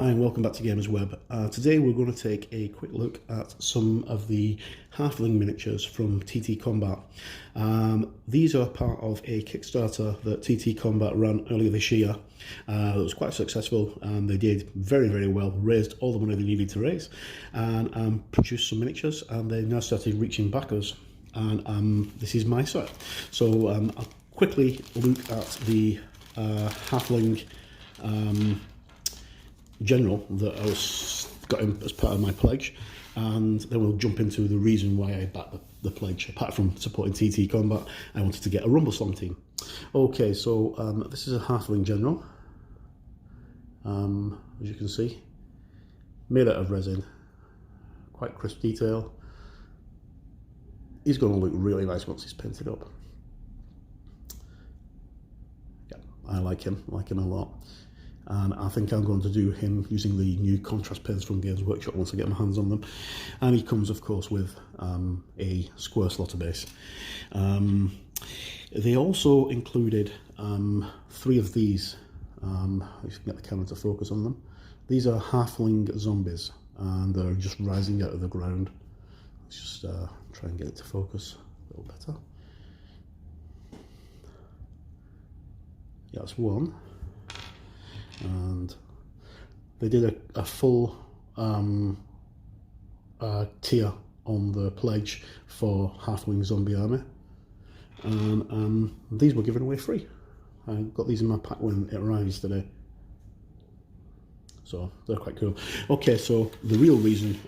Hi and welcome back to Gamers Web. Today we're going to take a quick look at some of the Halfling miniatures from TTCombat. These are part of a Kickstarter that TTCombat ran earlier this year. It was quite successful and they did very well, raised all the money they needed to raise and produced some miniatures, and they now started reaching backers, and this is my set. So I'll quickly look at the Halfling general that I got him as part of my pledge, and then we'll jump into the reason why I backed the pledge. Apart from supporting TTCombat, I wanted to get a Rumbleslam team. Okay, so this is a Halfling general, as you can see, made out of resin, quite crisp detail. He's going to look really nice once he's painted up. Yeah, I like him a lot. And I think I'm going to do him using the new contrast paints from Games Workshop once I get my hands on them. And he comes, of course, with a square slaughter base. They also included 3 of these. Let's get the camera to focus on them. These are Halfling zombies, and they're just rising out of the ground. Let's just try and get it to focus a little better. Yeah, that's one. And they did a full tier on the pledge for Halfling Zombie Army, and these were given away free. I got these in my pack when it arrives today, so they're quite cool. Okay, so the real reason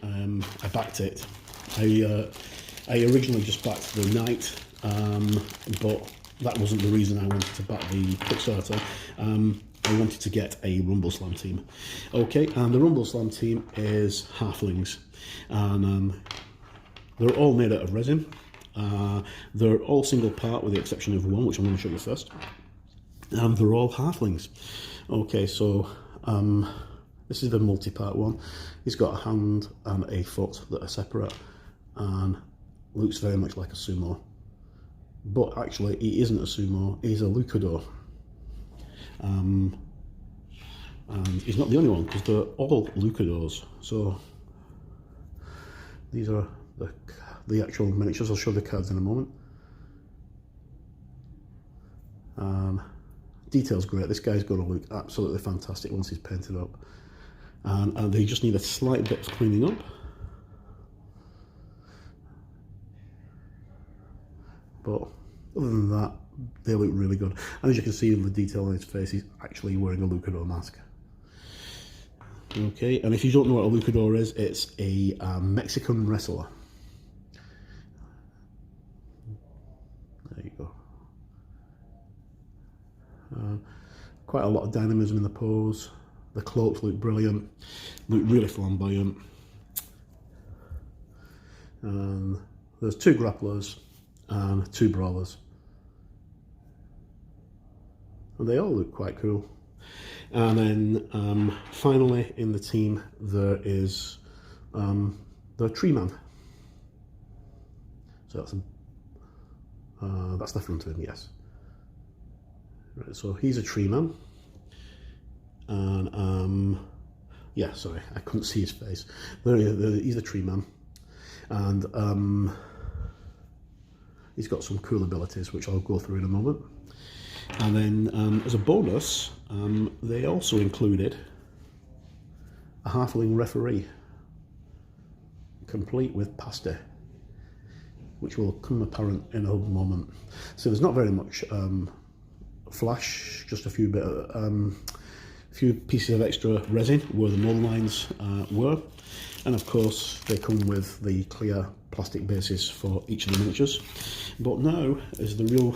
I backed it, I originally just backed the Knight, but that wasn't the reason I wanted to back the Kickstarter. I wanted to get a Rumbleslam team. Okay, and the Rumbleslam team is Halflings, and they're all made out of resin. They're all single part with the exception of one, which I'm going to show you first. And they're all Halflings. Okay, so this is the multi-part one. He's got a hand and a foot that are separate and looks very much like a sumo. But actually, he isn't a sumo, he's a Luchador. And he's not the only one, because they're all Luchadors. So these are the actual miniatures. I'll show the cards in a moment. Detail's great. This guy's going to look absolutely fantastic once he's painted up. And they just need a slight bit of cleaning up. But other than that, they look really good. And as you can see in the detail on his face, he's actually wearing a Luchador mask. Okay, and if you don't know what a Luchador is, it's a Mexican wrestler. There you go. Quite a lot of dynamism in the pose. The cloaks look brilliant, look really flamboyant. And there's 2 grapplers and 2 brawlers. And they all look quite cool. And then finally in the team there is the Tree Man. So that's the front of him, yes. Right, so he's a Tree Man. And yeah, sorry, I couldn't see his face. He's a Tree Man. And he's got some cool abilities which I'll go through in a moment. And then as a bonus, they also included a Halfling referee, complete with pasty, which will come apparent in a moment. So there's not very much flash, just a few pieces of extra resin where the mold lines were, and of course they come with the clear plastic bases for each of the miniatures. But now is the real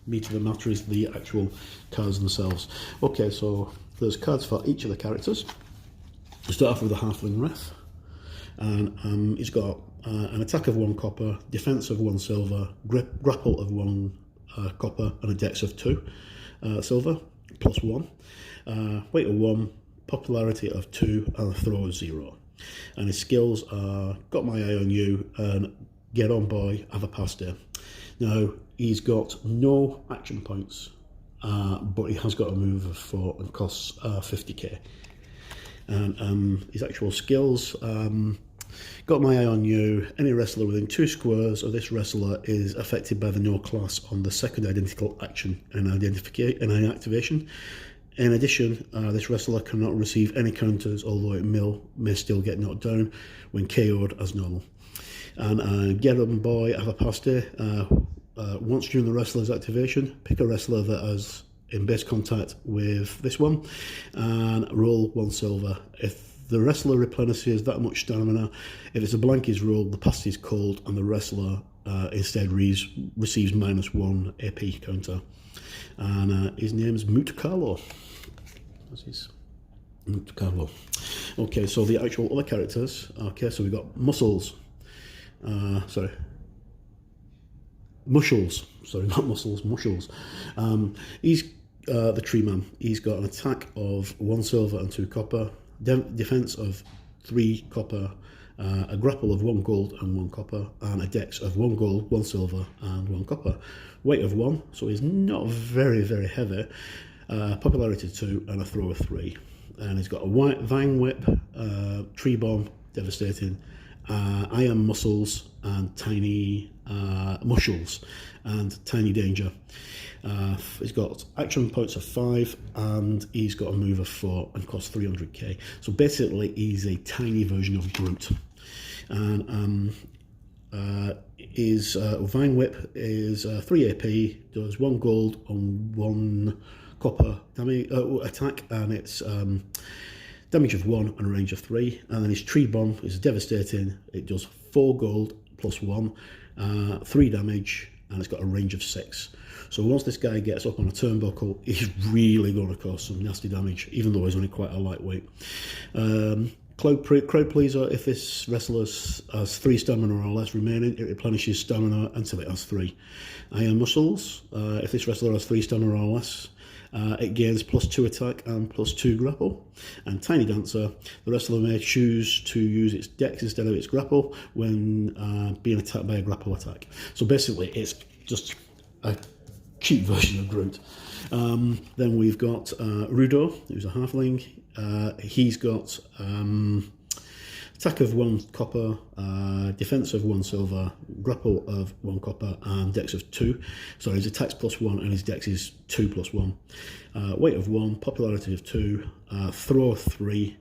meat of the matter, is the actual cards themselves. Okay, so there's cards for each of the characters. We start off with the Halfling Ref, and he's got an attack of 1 copper, defense of 1 silver, grapple of 1 copper, and a dex of 2 silver, plus 1, weight of 1, popularity of 2, and a throw of 0. And his skills are got my eye on you and get on boy, have a pass day. Now he's got no action points, but he has got a move of 4 and costs 50k. And his actual skills, got my eye on you. Any wrestler within 2 squares of this wrestler is affected by the no class on the second identical action and activation. In addition, this wrestler cannot receive any counters, although it may still get knocked down when KO'd as normal. And get 'em boy, have a pass day. Once during the wrestler's activation, pick a wrestler that has in base contact with this one and roll 1 silver. If the wrestler replenishes that much stamina, if it's a blankies roll, the pass is called and the wrestler instead receives -1 AP counter. And his name's Moot Carlo. What's his? Moot Carlo. Okay, so the actual other characters. Okay, so we've got Muscles. Mushels. Sorry, not muscles, Mushels. He's the tree man. He's got an attack of 1 silver and 2 copper, defense of 3 copper, a grapple of 1 gold and 1 copper, and a dex of 1 gold, 1 silver, and 1 copper. Weight of 1, so he's not very, very heavy. Popularity 2, and a throw of 3. And he's got a vine whip, tree bomb, devastating, iron muscles, and tiny mushels, and tiny danger. He's got action points of 5, and he's got a move of 4 and costs 300k. So basically, he's a tiny version of Groot. And his Vine Whip is 3 AP, does 1 gold and 1 copper damage attack, and it's damage of 1 and a range of 3. And then his Tree Bomb is devastating. It does 4 gold plus 1, 3 damage, and it's got a range of 6. So once this guy gets up on a turnbuckle, he's really going to cause some nasty damage, even though he's only quite a lightweight. Crowd Pleaser, if this wrestler has 3 stamina or less remaining, it replenishes stamina until it has 3. Iron Muscles, if this wrestler has 3 stamina or less, it gains +2 attack and +2 grapple. And Tiny Dancer, the wrestler may choose to use its dex instead of its grapple when being attacked by a grapple attack. So basically, it's just a cheap version of Groot. Then we've got Rudo, who's a halfling. He's got attack of 1 copper, defense of 1 silver, grapple of 1 copper, and dex of 2. So his attack's +1 and his dex is 2 + 1. Weight of 1, popularity of 2, throw of 3,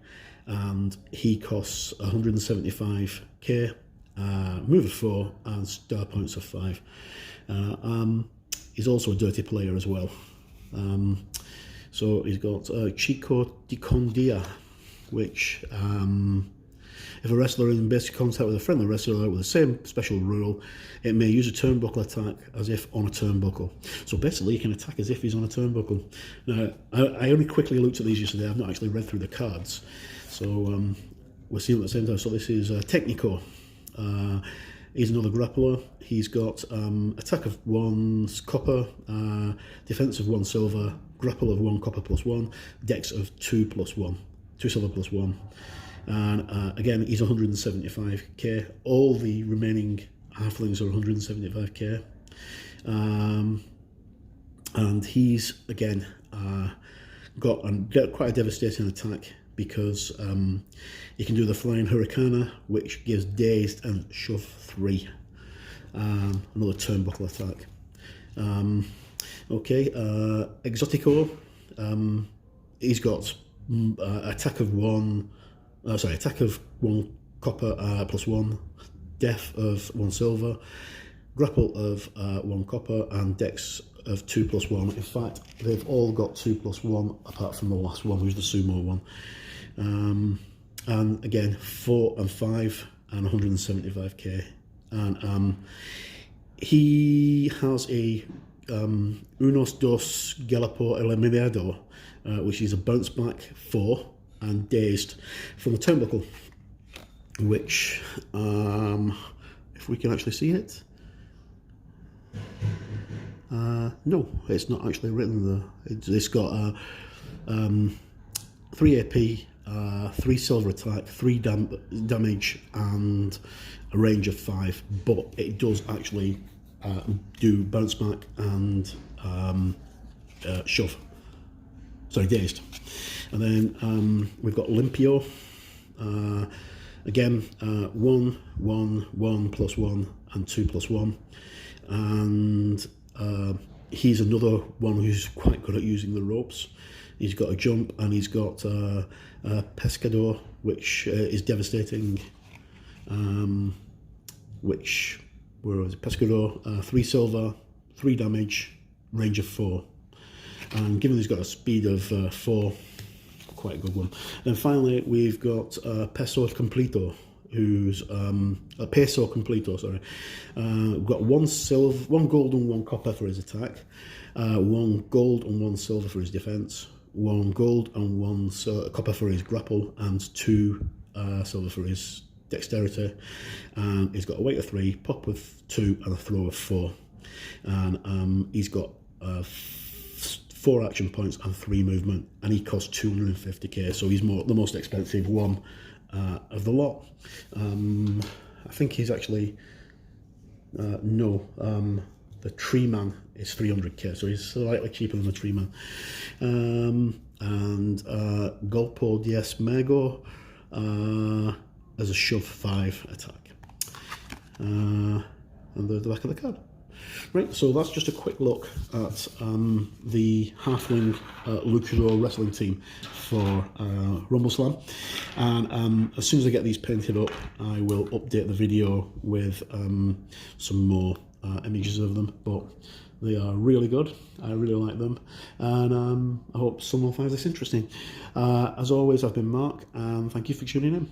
and he costs 175k, move of 4, and star points of 5. He's also a dirty player as well. So he's got Chico di Condia, which if a wrestler is in basic contact with a friendly wrestler with the same special rule, it may use a turnbuckle attack as if on a turnbuckle. So basically, he can attack as if he's on a turnbuckle. Now, I only quickly looked at these yesterday. I've not actually read through the cards. So we're seeing at the same time. So this is Technico. He's another grappler. He's got attack of 1 copper, defense of 1 silver, grapple of 1 copper plus 1, dex of 2 + 1, 2 silver plus 1. And again, he's 175k. All the remaining halflings are 175k. And he's, again, got quite a devastating attack because he can do the Flying Hurricane, which gives dazed and shove 3. Another turnbuckle attack. Exotico. He's got attack of 1 copper plus 1, death of 1 silver, grapple of 1 copper, and dex of 2 + 1. In fact, they've all got 2 + 1 apart from the last one, who's the sumo one. And again, 4 and 5 and 175k. And he has a Unos dos Galapo Eliminado, which is a bounce back 4 and dazed from the turnbuckle, which, if we can actually see it, no, it's not actually written there. It's got 3 AP, 3 silver attack, 3 damage, and a range of 5, but it does actually do bounce back and shove. sorry, dazed. And then we've got Limpio. Again, 1, 1, 1 plus 1 and 2 plus 1. And he's another one who's quite good at using the ropes. He's got a jump, and he's got Pescador, which is devastating. Where was it? Pescador, 3 silver, 3 damage, range of 4. And given he's got a speed of 4, quite a good one. And finally, we've got Peso Completo, who's a Peso Completo. Sorry, we've got 1 gold and 1 copper for his attack, 1 gold and 1 silver for his defense, 1 gold and 1 copper for his grapple, and 2 silver for his dexterity. And he's got a weight of 3, pop of 2, and a throw of 4. And he's got 4 action points and 3 movement, and he costs 250k, so he's the most expensive one of the lot. I think he's actually the Tree Man is 300k, so he's slightly cheaper than the Tree Man. And Golpo Diez Mego as a shove 5 attack. And the back of the card. Right, so that's just a quick look at the Halfling Luchador wrestling team for Rumbleslam. And as soon as I get these painted up, I will update the video with some more images of them. But they are really good. I really like them. And I hope someone finds this interesting. As always, I've been Mark, and thank you for tuning in.